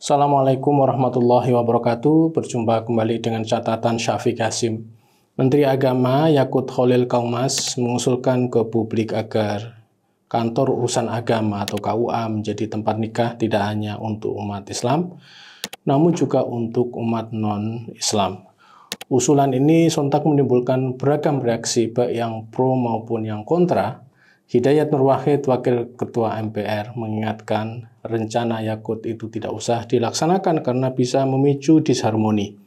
Assalamualaikum warahmatullahi wabarakatuh. Berjumpa kembali dengan catatan Syafiq Hasim. Menteri Agama Yakut Khalil Kaumas mengusulkan ke publik agar kantor urusan agama atau KUA menjadi tempat nikah tidak hanya untuk umat Islam, namun juga untuk umat non-Islam. Usulan ini sontak menimbulkan beragam reaksi baik yang pro maupun yang kontra. Hidayat Nur Wahid, Wakil Ketua MPR, mengingatkan rencana Yakut itu tidak usah dilaksanakan karena bisa memicu disharmoni.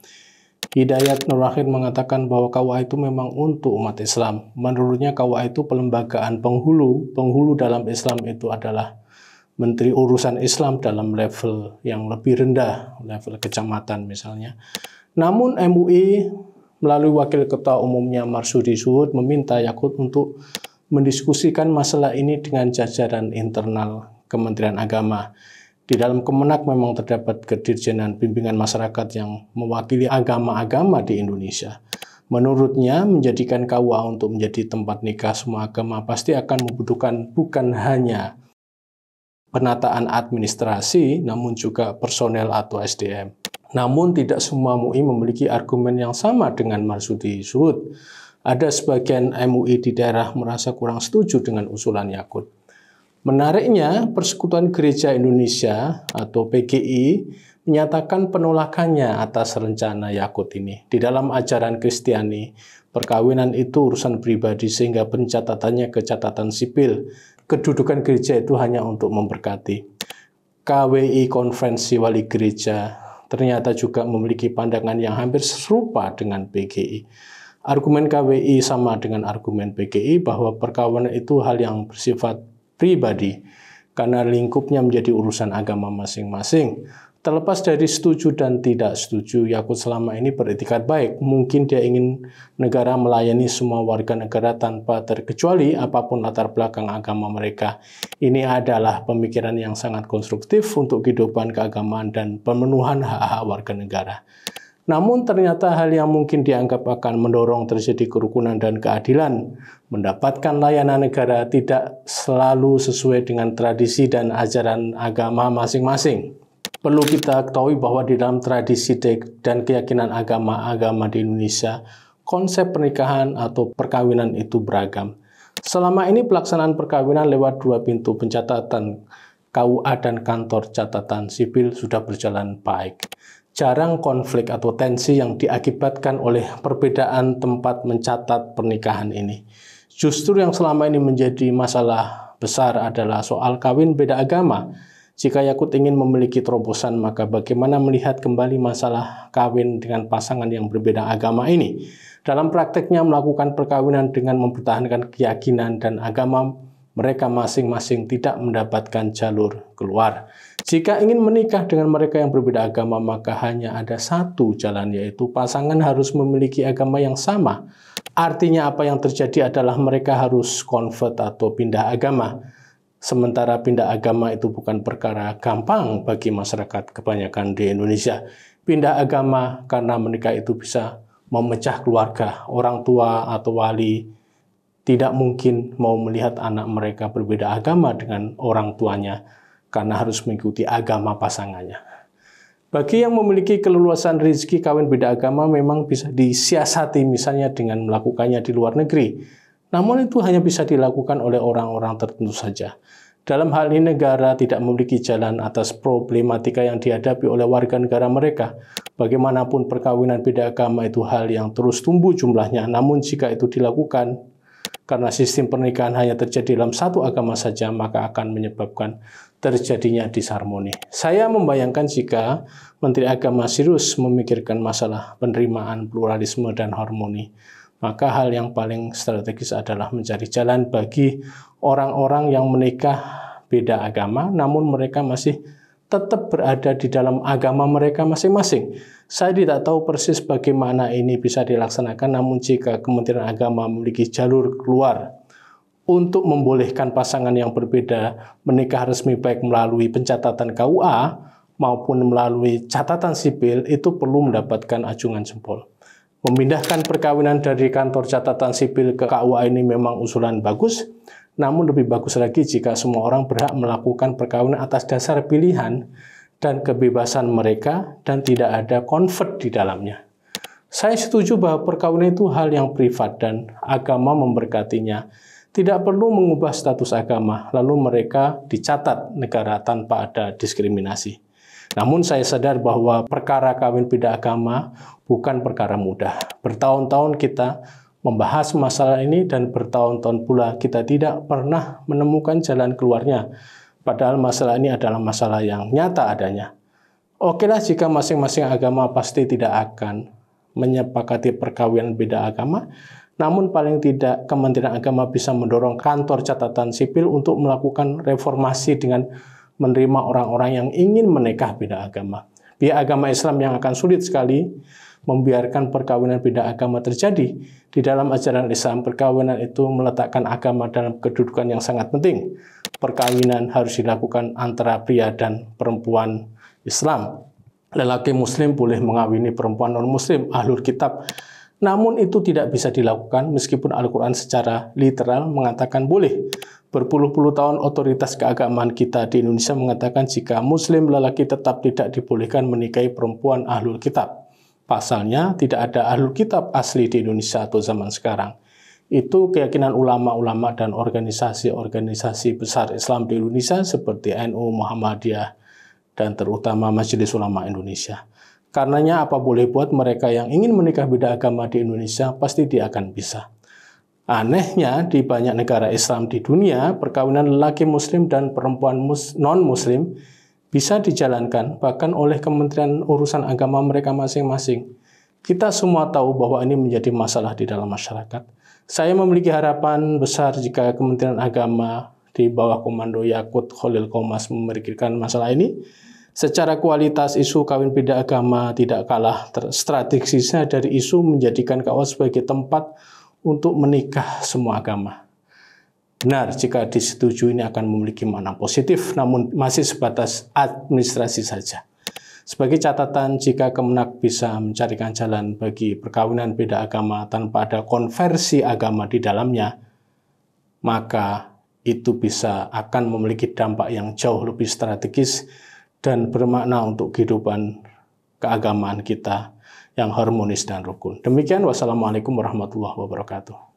Hidayat Nur Wahid mengatakan bahwa KUA itu memang untuk umat Islam. Menurutnya KUA itu pelembagaan penghulu. Penghulu dalam Islam itu adalah Menteri Urusan Islam dalam level yang lebih rendah, level kecamatan misalnya. Namun MUI melalui Wakil Ketua Umumnya Marsudi Suhud meminta Yakut untuk mendiskusikan masalah ini dengan jajaran internal Kementerian Agama. Di dalam Kemenak memang terdapat Kedirjenan Bimbingan Masyarakat yang mewakili agama-agama di Indonesia. Menurutnya, menjadikan KUA untuk menjadi tempat nikah semua agama pasti akan membutuhkan bukan hanya penataan administrasi, namun juga personel atau SDM. Namun tidak semua MUI memiliki argumen yang sama dengan Marsudi Suhud. Ada sebagian MUI di daerah merasa kurang setuju dengan usulan Yakut. Menariknya, Persekutuan Gereja Indonesia atau PGI menyatakan penolakannya atas rencana Yakut ini. Di dalam ajaran Kristiani, perkawinan itu urusan pribadi sehingga pencatatannya ke catatan sipil. Kedudukan gereja itu hanya untuk memberkati. KWI Konferensi Wali Gereja ternyata juga memiliki pandangan yang hampir serupa dengan PGI. Argumen KWI sama dengan argumen PGI bahwa perkawinan itu hal yang bersifat pribadi karena lingkupnya menjadi urusan agama masing-masing. Terlepas dari setuju dan tidak setuju, Yakut selama ini beretikat baik. Mungkin dia ingin negara melayani semua warga negara tanpa terkecuali apapun latar belakang agama mereka. Ini adalah pemikiran yang sangat konstruktif untuk kehidupan keagamaan dan pemenuhan hak-hak warga negara. Namun ternyata hal yang mungkin dianggap akan mendorong terjadi kerukunan dan keadilan, mendapatkan layanan negara tidak selalu sesuai dengan tradisi dan ajaran agama masing-masing. Perlu kita ketahui bahwa di dalam tradisi dan keyakinan agama-agama di Indonesia, konsep pernikahan atau perkawinan itu beragam. Selama ini pelaksanaan perkawinan lewat dua pintu pencatatan KUA dan kantor catatan sipil sudah berjalan baik. Jarang konflik atau tensi yang diakibatkan oleh perbedaan tempat mencatat pernikahan ini. Justru yang selama ini menjadi masalah besar adalah soal kawin beda agama. Jika Yakut ingin memiliki terobosan, maka bagaimana melihat kembali masalah kawin dengan pasangan yang berbeda agama ini? Dalam prakteknya melakukan perkawinan dengan mempertahankan keyakinan dan agama mereka masing-masing tidak mendapatkan jalur keluar. Jika ingin menikah dengan mereka yang berbeda agama, maka hanya ada satu jalan, yaitu pasangan harus memiliki agama yang sama. Artinya apa yang terjadi adalah mereka harus convert atau pindah agama. Sementara pindah agama itu bukan perkara gampang bagi masyarakat kebanyakan di Indonesia. Pindah agama karena menikah itu bisa memecah keluarga, orang tua atau wali tidak mungkin mau melihat anak mereka berbeda agama dengan orang tuanya karena harus mengikuti agama pasangannya. Bagi yang memiliki keleluasan rezeki kawin beda agama memang bisa disiasati misalnya dengan melakukannya di luar negeri. Namun itu hanya bisa dilakukan oleh orang-orang tertentu saja. Dalam hal ini negara tidak memiliki jalan atas problematika yang dihadapi oleh warga negara mereka. Bagaimanapun perkawinan beda agama itu hal yang terus tumbuh jumlahnya. Namun jika itu dilakukan karena sistem pernikahan hanya terjadi dalam satu agama saja, maka akan menyebabkan terjadinya disharmoni. Saya membayangkan jika Menteri Agama serius memikirkan masalah penerimaan, pluralisme, dan harmoni, maka hal yang paling strategis adalah mencari jalan bagi orang-orang yang menikah beda agama, namun mereka masih tetap berada di dalam agama mereka masing-masing. Saya tidak tahu persis bagaimana ini bisa dilaksanakan, namun jika Kementerian Agama memiliki jalur keluar untuk membolehkan pasangan yang berbeda menikah resmi baik melalui pencatatan KUA maupun melalui catatan sipil, itu perlu mendapatkan acungan jempol. Memindahkan perkawinan dari kantor catatan sipil ke KUA ini memang usulan bagus, namun lebih bagus lagi jika semua orang berhak melakukan perkawinan atas dasar pilihan dan kebebasan mereka dan tidak ada convert di dalamnya. Saya setuju bahwa perkawinan itu hal yang privat dan agama memberkatinya. Tidak perlu mengubah status agama, lalu mereka dicatat negara tanpa ada diskriminasi. Namun saya sadar bahwa perkara kawin beda agama bukan perkara mudah. Bertahun-tahun kita membahas masalah ini dan bertahun-tahun pula kita tidak pernah menemukan jalan keluarnya. Padahal masalah ini adalah masalah yang nyata adanya. Okelah jika masing-masing agama pasti tidak akan menyepakati perkawinan beda agama, namun paling tidak Kementerian Agama bisa mendorong kantor catatan sipil untuk melakukan reformasi dengan menerima orang-orang yang ingin menikah beda agama. Pihak agama Islam yang akan sulit sekali membiarkan perkawinan beda agama terjadi. Di dalam ajaran Islam, perkawinan itu meletakkan agama dalam kedudukan yang sangat penting. Perkawinan harus dilakukan antara pria dan perempuan Islam. Lelaki muslim boleh mengawini perempuan non-muslim, ahlul kitab. Namun itu tidak bisa dilakukan meskipun Al-Quran secara literal mengatakan boleh. Berpuluh-puluh tahun otoritas keagamaan kita di Indonesia mengatakan jika muslim lelaki tetap tidak dibolehkan menikahi perempuan ahlul kitab. Pasalnya tidak ada ahlul kitab asli di Indonesia atau zaman sekarang. Itu keyakinan ulama-ulama dan organisasi-organisasi besar Islam di Indonesia seperti NU, Muhammadiyah, dan terutama Majelis Ulama Indonesia. Karenanya apa boleh buat mereka yang ingin menikah beda agama di Indonesia, pasti dia akan bisa. Anehnya, di banyak negara Islam di dunia, perkawinan lelaki muslim dan perempuan non-muslim bisa dijalankan bahkan oleh Kementerian Urusan Agama mereka masing-masing. Kita semua tahu bahwa ini menjadi masalah di dalam masyarakat. Saya memiliki harapan besar jika Kementerian Agama di bawah komando Yakut Khalil Qaumas memikirkan masalah ini. Secara kualitas isu kawin beda agama tidak kalah strategisnya dari isu menjadikan KUA sebagai tempat untuk menikah semua agama. Benar, jika disetujui ini akan memiliki makna positif, namun masih sebatas administrasi saja. Sebagai catatan, jika Kemenak bisa mencarikan jalan bagi perkawinan beda agama tanpa ada konversi agama di dalamnya, maka itu bisa akan memiliki dampak yang jauh lebih strategis dan bermakna untuk kehidupan keagamaan kita yang harmonis dan rukun. Demikian, wassalamualaikum warahmatullahi wabarakatuh.